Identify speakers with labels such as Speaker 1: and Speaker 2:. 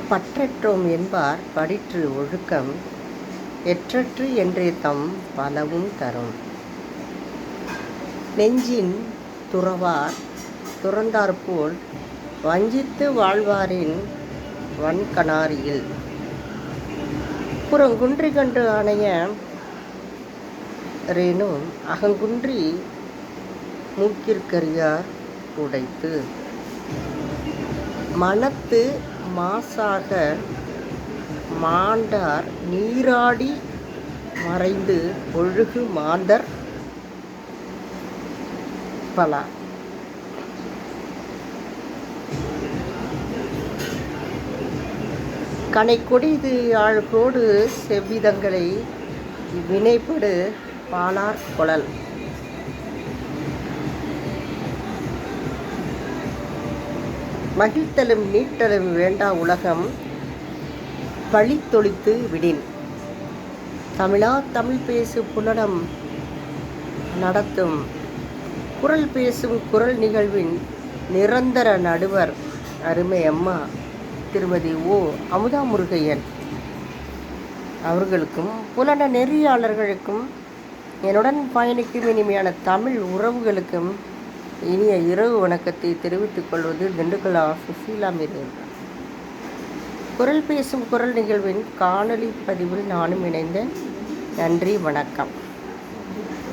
Speaker 1: பற்றற்றோம் என்பார் படிற்று ஒழுக்கம் எற்றற்று என்றே தம் பலவும் தரும். நெஞ்சின் துறவார் துறந்தாற்போல் வஞ்சித்து வாழ்வாரின் வன்கணாரியில் புறங்குன்றி கண்டு அணைய ரேனும் அகங்குன்றி மூக்கிற்கரியார் உடைத்து மனத்து மாசாக மாண்டார் நீராடி மறைந்து ஒழுகு மாந்தர் பலா. கனை கொடிது ஆழ்கோடு செவ்விதங்களை வினைப்படு பாலார் கொளல். மகிழ்த்தலும் நீட்டலும் வேண்டா உலகம் பழித்தொழித்து விடின். தமிழா தமிழ் பேசு புலனம் நடத்தும் குரல் பேசும் குரல் நிகழ்வின் நிரந்தர நடுவர் அருமை அம்மா திருமதி ஓ அமுதா முருகையன் அவர்களுக்கும் புலன நெறியாளர்களுக்கும் என்னுடன் பயணிக்கும் இனிமையான தமிழ் உறவுகளுக்கும் இனிய இரவு வணக்கத்தை தெரிவித்துக் கொள்வது திண்டுக்கல் சுசீலா மீரேன். குரல் பேசும் குரல் நிகழ்வின் காணொலி பதிவில் நானும் இணைந்தேன். நன்றி, வணக்கம்.